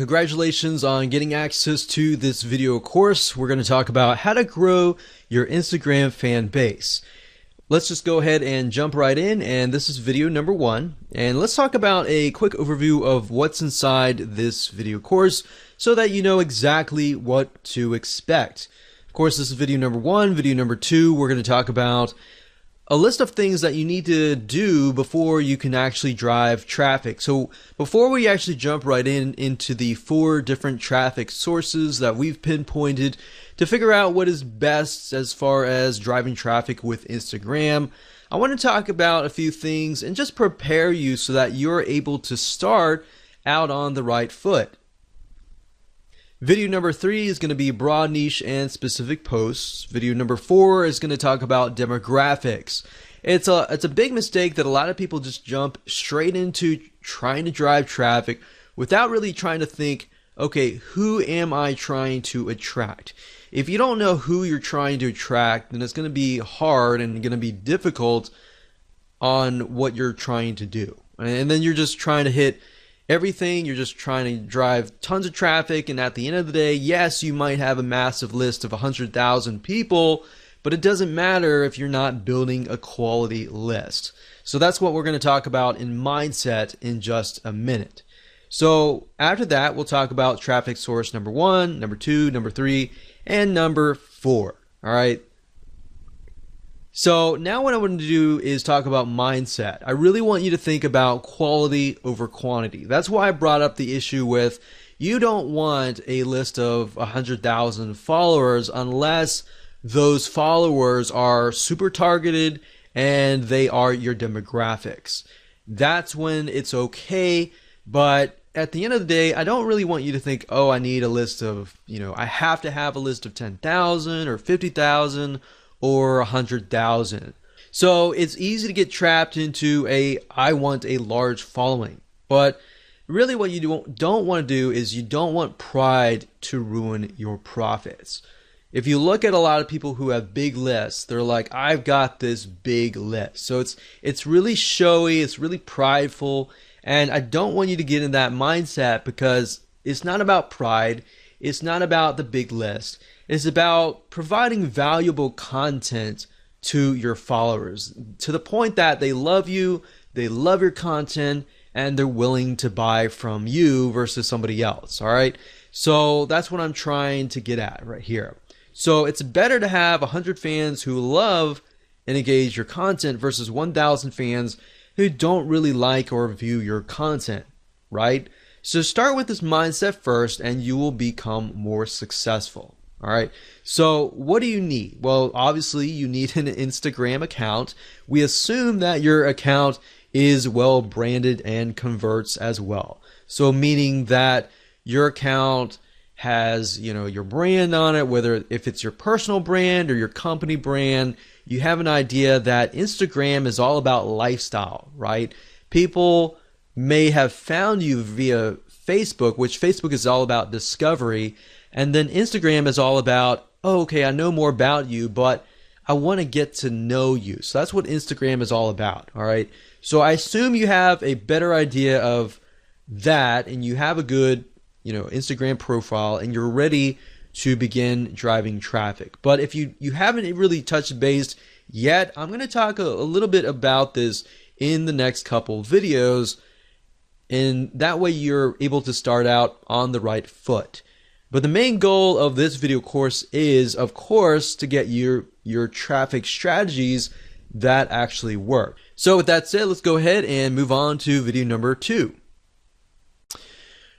Congratulations on getting access to this video course. We're going to talk about how to grow your Instagram fan base. Let's just go ahead and jump right in, and this is video number 1. And let's talk about a quick overview of what's inside this video course so that you know exactly what to expect. Of course, this is video number 1. Video number 2, we're going to talk about a list of things that you need to do before you can actually drive traffic. So before we actually jump right into the 4 different traffic sources that we've pinpointed to figure out what is best as far as driving traffic with Instagram, I want to talk about a few things and just prepare you so that you're able to start out on the right foot. Video number 3 is going to be broad niche and specific posts. Video number 4 is going to talk about demographics. It's a big mistake that a lot of people just jump straight into trying to drive traffic without really trying to think, okay, who am I trying to attract? If you don't know who you're trying to attract, then it's going to be hard and going to be difficult on what you're trying to do. And then you're just trying to hit everything. You're just trying to drive tons of traffic, and at the end of the day, yes, you might have a massive list of 100,000 people, but it doesn't matter if you're not building a quality list. So that's what we're going to talk about in mindset in just a minute. So after that, we'll talk about traffic source number 1, number 2, number 3, and number 4. All right. So now what I want to do is talk about mindset. I really want you to think about quality over quantity. That's why I brought up the issue with you don't want a list of 100,000 followers unless those followers are super targeted and they are your demographics. That's when it's okay. But at the end of the day, I don't really want you to think, oh, I need a list of, I have to have a list of 10,000 or 50,000 or 100,000. So it's easy to get trapped into I want a large following. But really what you don't want to do is you don't want pride to ruin your profits. If you look at a lot of people who have big lists, they're like, I've got this big list. So it's really showy, it's really prideful, and I don't want you to get in that mindset because it's not about pride, it's not about the big list. It's about providing valuable content to your followers to the point that they love you, they love your content, and they're willing to buy from you versus somebody else. All right. So that's what I'm trying to get at right here. So it's better to have 100 fans who love and engage your content versus 1,000 fans who don't really like or view your content, right? So start with this mindset first and you will become more successful. All right. So what do you need? Well, obviously you need an Instagram account. We assume that your account is well branded and converts as well. So meaning that your account has, your brand on it, whether if it's your personal brand or your company brand, you have an idea that Instagram is all about lifestyle, right? People may have found you via Facebook, which Facebook is all about discovery. And then Instagram is all about, oh, okay, I know more about you, but I want to get to know you. So that's what Instagram is all about, all right? So I assume you have a better idea of that and you have a good, Instagram profile and you're ready to begin driving traffic. But if you haven't really touched base yet, I'm going to talk a little bit about this in the next couple videos, and that way you're able to start out on the right foot. But the main goal of this video course is, of course, to get your traffic strategies that actually work. So with that said, let's go ahead and move on to video number 2.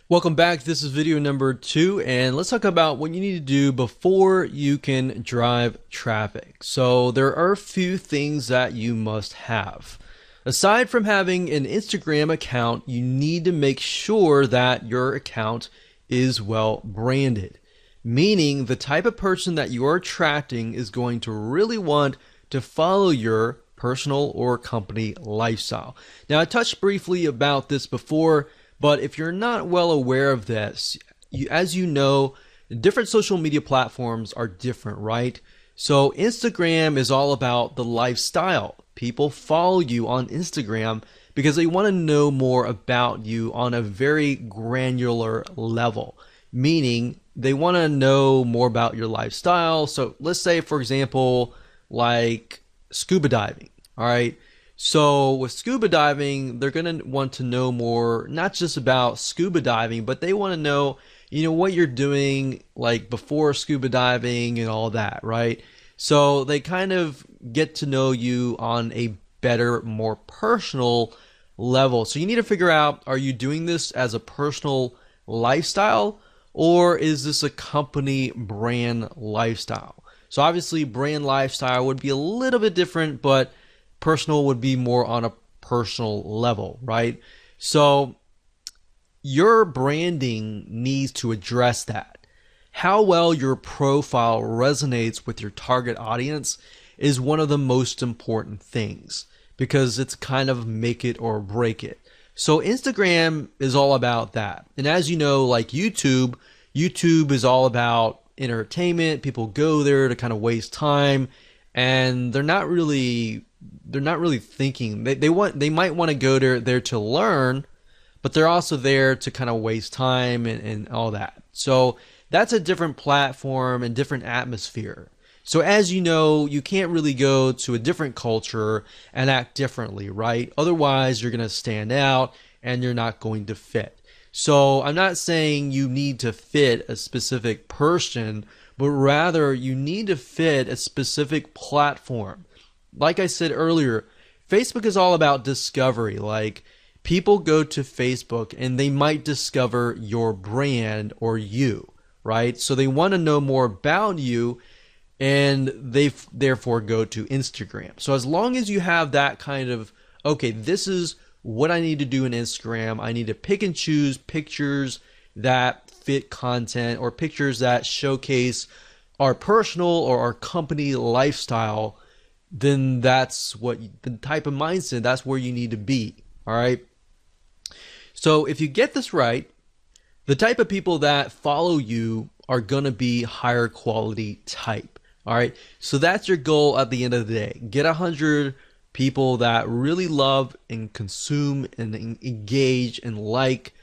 Welcome back. This is video number 2, and let's talk about what you need to do before you can drive traffic. So there are a few things that you must have. Aside from having an Instagram account, you need to make sure that your account is well branded, meaning the type of person that you are attracting is going to really want to follow your personal or company lifestyle. Now, I touched briefly about this before, but if you're not well aware of this, as you know, different social media platforms are different, right? So Instagram is all about the lifestyle. People follow you on Instagram because they want to know more about you on a very granular level, meaning they want to know more about your lifestyle. So let's say, for example, like scuba diving. All right. So with scuba diving, they're going to want to know more, not just about scuba diving, but they want to know, what you're doing like before scuba diving and all that, right? So they kind of get to know you on a better, more personal level. So you need to figure out, are you doing this as a personal lifestyle, or is this a company brand lifestyle? So obviously brand lifestyle would be a little bit different, but personal would be more on a personal level, right? So your branding needs to address that. How well your profile resonates with your target audience is one of the most important things, because it's kind of make it or break it. So Instagram is all about that. And as you know, like YouTube is all about entertainment. People go there to kind of waste time, and they're not really thinking. They might want to go there to learn, but they're also there to kind of waste time and all that. So that's a different platform and different atmosphere. So as you know, you can't really go to a different culture and act differently, right? Otherwise, you're going to stand out and you're not going to fit. So I'm not saying you need to fit a specific person, but rather you need to fit a specific platform. Like I said earlier, Facebook is all about discovery. Like, people go to Facebook and they might discover your brand or you, right? So they want to know more about you, and they therefore go to Instagram. So as long as you have that kind of, okay, this is what I need to do in Instagram. I need to pick and choose pictures that fit content, or pictures that showcase our personal or our company lifestyle, then that's what the type of mindset, that's where you need to be. All right. So if you get this right, the type of people that follow you are going to be higher quality type. All right. So that's your goal at the end of the day. Get 100 people that really love and consume and engage and like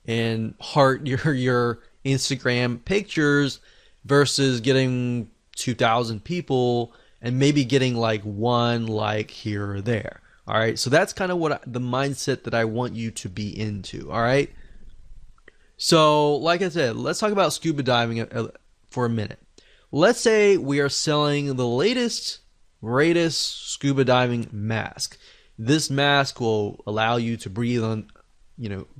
and heart your Instagram pictures, versus getting 2,000 people and maybe getting like one like here or there. All right. So that's kind of the mindset that I want you to be into. All right. So like I said, let's talk about scuba diving for a minute. Let's say we are selling the latest, greatest scuba diving mask. This mask will allow you to breathe on,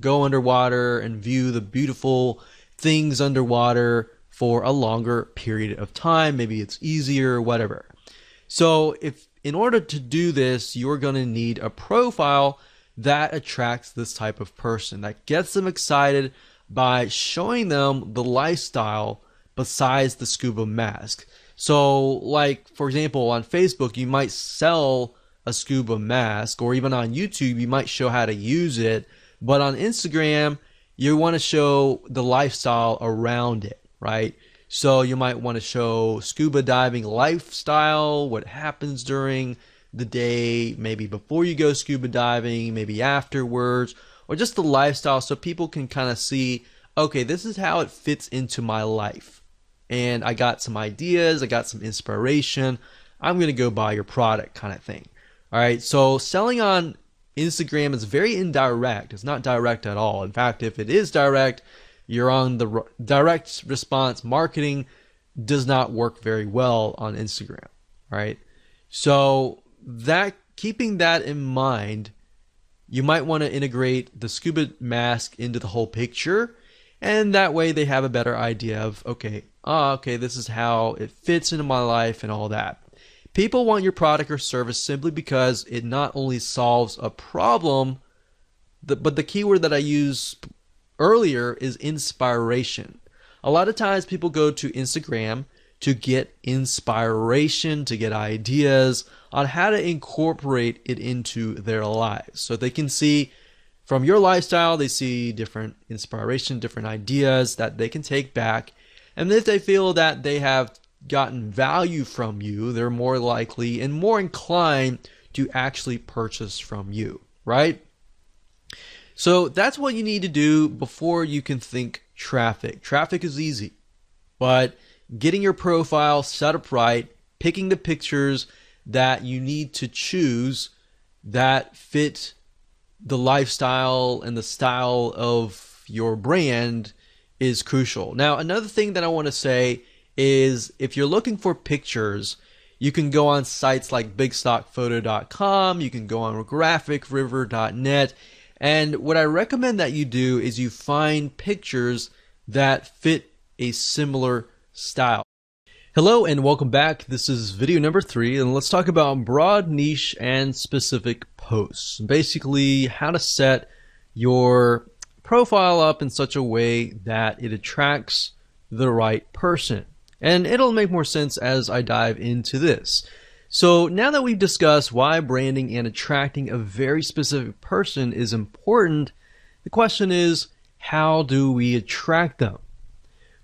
go underwater and view the beautiful things underwater for a longer period of time. Maybe it's easier, whatever. So in order to do this, you're going to need a profile that attracts this type of person, that gets them excited by showing them the lifestyle besides the scuba mask. So like, for example, on Facebook, you might sell a scuba mask, or even on YouTube, you might show how to use it. But on Instagram, you want to show the lifestyle around it, right? So you might want to show scuba diving lifestyle, what happens during the day, maybe before you go scuba diving, maybe afterwards, or just the lifestyle, so people can kind of see, okay, this is how it fits into my life. And I got some ideas, I got some inspiration, I'm going to go buy your product, kind of thing. All right, so selling on Instagram is very indirect. It's not direct at all. In fact, if it is direct, you're on the direct response marketing does not work very well on Instagram, right? So keeping that in mind, you might want to integrate the scuba mask into the whole picture, and that way they have a better idea of, okay, this is how it fits into my life and all that. People want your product or service simply because it not only solves a problem, but the keyword that I used earlier is inspiration. A lot of times people go to Instagram to get inspiration, to get ideas on how to incorporate it into their lives. So they can see from your lifestyle, they see different inspiration, different ideas that they can take back. And if they feel that they have gotten value from you, they're more likely and more inclined to actually purchase from you, right? So that's what you need to do before you can think traffic. Traffic is easy, but getting your profile set up right, picking the pictures that you need to choose that fit the lifestyle and the style of your brand is crucial. Now, another thing that I want to say is if you're looking for pictures, you can go on sites like bigstockphoto.com, you can go on graphicriver.net, and what I recommend that you do is you find pictures that fit a similar style. Hello and welcome back. This is video number 3, and let's talk about broad, niche, and specific posts. Basically, how to set your profile up in such a way that it attracts the right person. And it'll make more sense as I dive into this. So now that we've discussed why branding and attracting a very specific person is important, the question is, how do we attract them?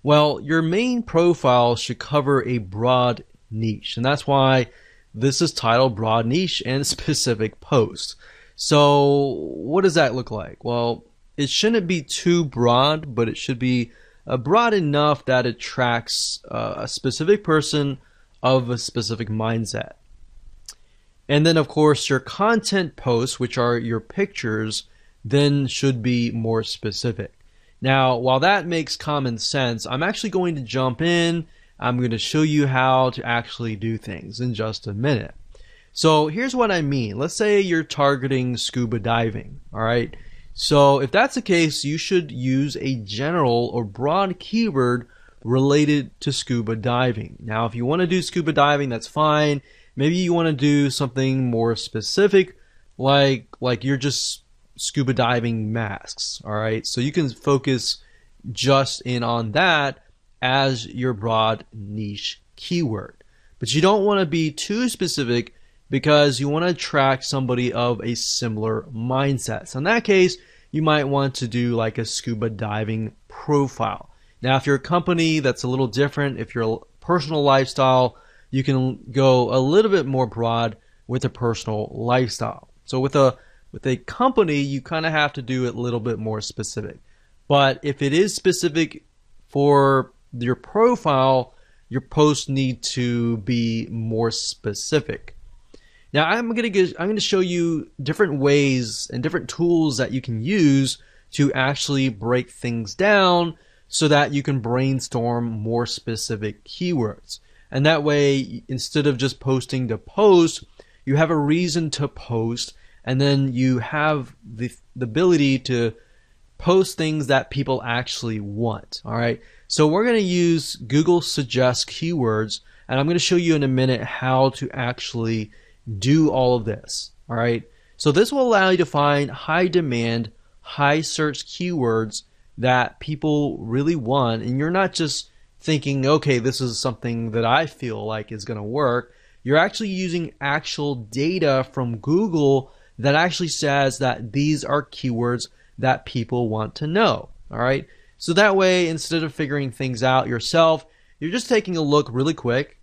Well, your main profile should cover a broad niche, and that's why this is titled Broad Niche and Specific Post. So what does that look like? Well, it shouldn't be too broad, but it should be broad enough that it attracts a specific person of a specific mindset. And then, of course, your content posts, which are your pictures, then should be more specific. Now, while that makes common sense, I'm actually going to jump in. I'm going to show you how to actually do things in just a minute. So here's what I mean. Let's say you're targeting scuba diving, all right? So if that's the case, you should use a general or broad keyword related to scuba diving. Now, if you want to do scuba diving, that's fine. Maybe you want to do something more specific, like you're just scuba diving masks, all right? So you can focus just in on that as your broad niche keyword. But you don't want to be too specific because you want to attract somebody of a similar mindset. So in that case, you might want to do like a scuba diving profile. Now, if you're a company, that's a little different. If you're a personal lifestyle, you can go a little bit more broad with a personal lifestyle. So with a company, you kind of have to do it a little bit more specific. But if it is specific for your profile, your posts need to be more specific. Now, I'm going to show you different ways and different tools that you can use to actually break things down so that you can brainstorm more specific keywords. And that way, instead of just posting to post, you have a reason to post, and then you have the ability to post things that people actually want. All right. So we're going to use Google Suggest Keywords, and I'm going to show you in a minute how to actually do all of this. All right. So this will allow you to find high demand, high search keywords that people really want, and you're not just thinking, okay, this is something that I feel like is going to work. You're actually using actual data from Google that actually says that these are keywords that people want to know. All right. So that way, instead of figuring things out yourself, you're just taking a look really quick.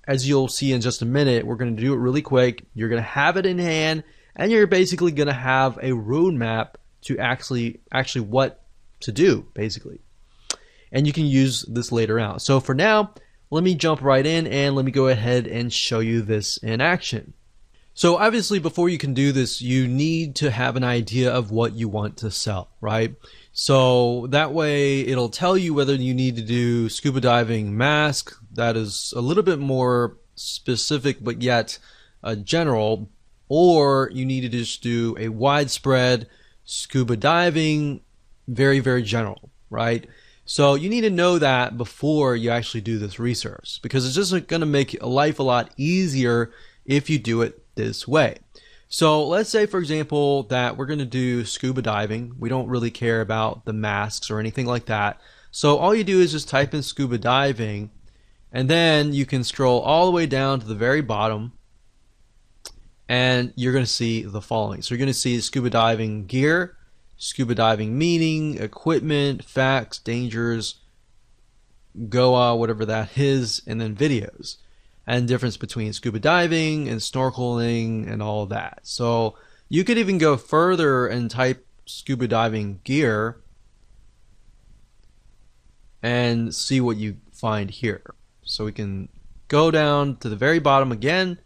As you'll see in just a minute, we're going to do it really quick. You're going to have it in hand, and you're basically going to have a roadmap to actually what to do, basically. And you can use this later on. So for now, let me jump right in and let me go ahead and show you this in action. So obviously, before you can do this, you need to have an idea of what you want to sell, right? So that way it'll tell you whether you need to do scuba diving mask that is a little bit more specific but yet general, or you need to just do a widespread scuba diving, very, very general, right? So you need to know that before you actually do this research, because it's just going to make life a lot easier if you do it this way. So let's say, for example, that we're going to do scuba diving. We don't really care about the masks or anything like that. So all you do is just type in scuba diving, and then you can scroll all the way down to the very bottom, and you're going to see the following. So you're going to see scuba diving gear, scuba diving meaning, equipment, facts, dangers, Goa, whatever that is, and then videos, and difference between scuba diving and snorkeling and all of that. So You could even go further and type scuba diving gear and see what you find here. So we can go down to the very bottom again,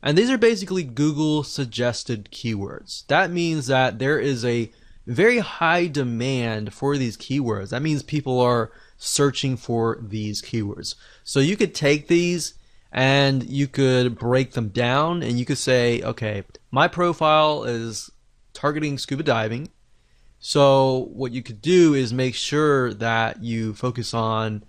and these are basically Google suggested keywords. That means that there is a very high demand for these keywords. That means people are searching for these keywords. So you could take these and you could break them down, and you could say, okay, my profile is targeting scuba diving. So what you could do is make sure that you focus on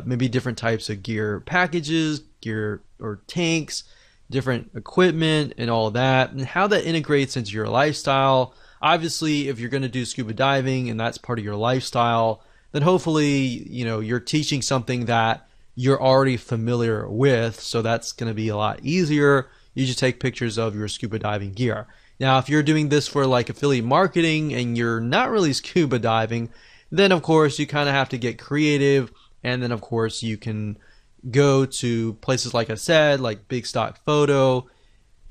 maybe different types of gear packages, gear or tanks, different equipment and all that, and how that integrates into your lifestyle. Obviously, if you're going to do scuba diving and that's part of your lifestyle, then hopefully, you're teaching something that you're already familiar with. So that's going to be a lot easier. You just take pictures of your scuba diving gear. Now, if you're doing this for like affiliate marketing and you're not really scuba diving, then of course you kind of have to get creative. And then of course you can go to places like I said, like Big Stock Photo,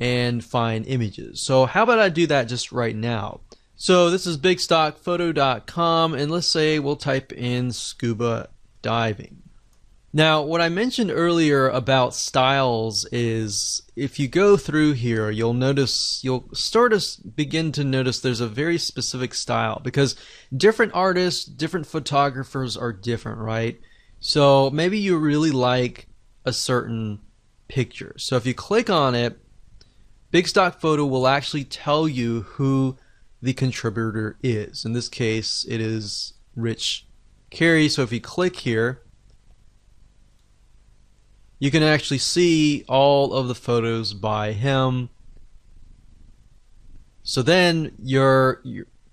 and find images. So how about I do that just right now? So this is bigstockphoto.com, and let's say we'll type in scuba diving. Now, what I mentioned earlier about styles is if you go through here, you'll start to begin to notice there's a very specific style, because different artists, different photographers are different, right? So maybe you really like a certain picture. So if you click on it, Big Stock Photo will actually tell you who the contributor is. In this case, it is Rich Carey. So if you click here, you can actually see all of the photos by him. So then your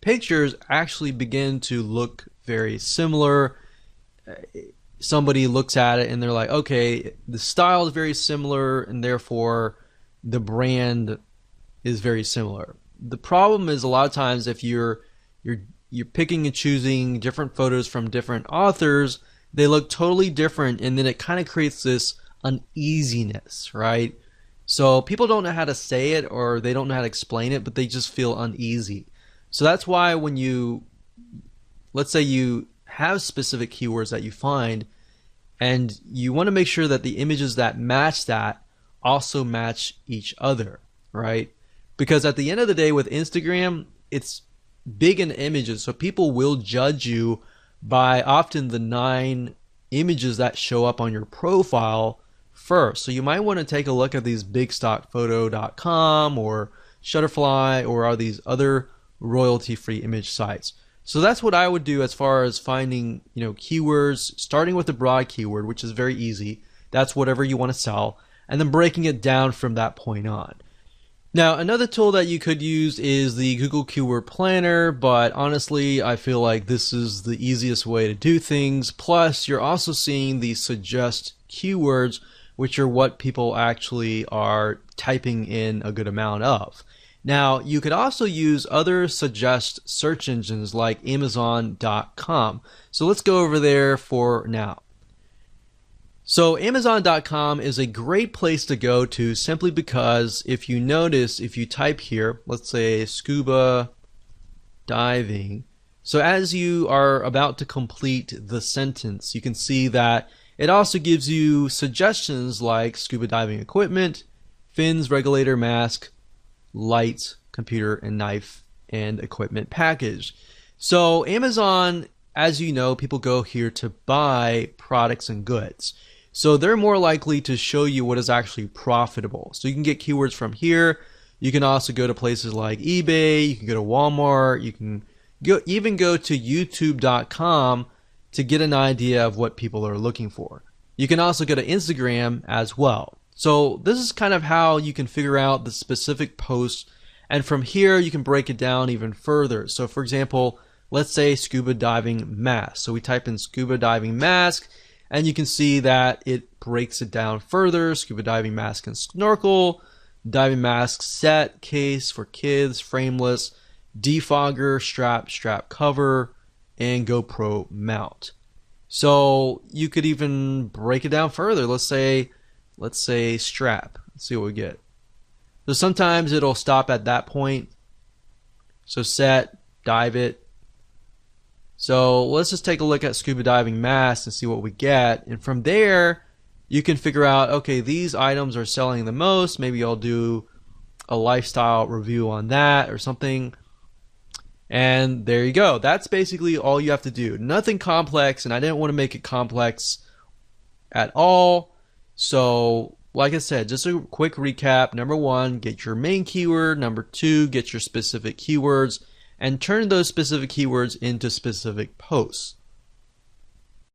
pictures actually begin to look very similar. Somebody looks at it and they're like, okay, the style is very similar and therefore the brand is very similar. The problem is a lot of times if you're picking and choosing different photos from different authors, they look totally different, and then it kind of creates this uneasiness, right? So people don't know how to say it, or they don't know how to explain it, but they just feel uneasy. So that's why when let's say you have specific keywords that you find, and you want to make sure that the images that match that also match each other, right? Because at the end of the day with Instagram, it's big in images, so people will judge you by often the 9 images that show up on your profile first. So you might want to take a look at these bigstockphoto.com or Shutterfly or are these other royalty-free image sites. So that's what I would do as far as finding, keywords, starting with the broad keyword, which is very easy. That's whatever you want to sell, and then breaking it down from that point on. Now, another tool that you could use is the Google Keyword Planner, but honestly, I feel like this is the easiest way to do things. Plus, you're also seeing the suggest keywords, which are what people actually are typing in a good amount of. Now, you could also use other suggest search engines like Amazon.com. So let's go over there for now. So Amazon.com is a great place to go to simply because if you notice, if you type here, let's say scuba diving. So as you are about to complete the sentence, you can see that it also gives you suggestions like scuba diving equipment, fins, regulator, mask, lights, computer, and knife and equipment package. So Amazon, as you know, people go here to buy products and goods. So they're more likely to show you what is actually profitable. So you can get keywords from here. You can also go to places like eBay. You can go to Walmart. You can even go to YouTube.com to get an idea of what people are looking for. You can also go to Instagram as well. So this is kind of how you can figure out the specific posts. And from here, you can break it down even further. So for example, let's say scuba diving mask. So we type in scuba diving mask, and you can see that it breaks it down further. Scuba diving mask and snorkel, diving mask set, case for kids, frameless, defogger, strap cover, and GoPro mount. So you could even break it down further. Let's say strap. Let's see what we get. So sometimes it'll stop at that point. So set, dive it. So let's just take a look at scuba diving masks and see what we get. And from there, you can figure out, okay, these items are selling the most. Maybe I'll do a lifestyle review on that or something. And there you go. That's basically all you have to do. Nothing complex, and I didn't want to make it complex at all. So, like I said, just a quick recap. Number one, get your main keyword. Number two, get your specific keywords and turn those specific keywords into specific posts.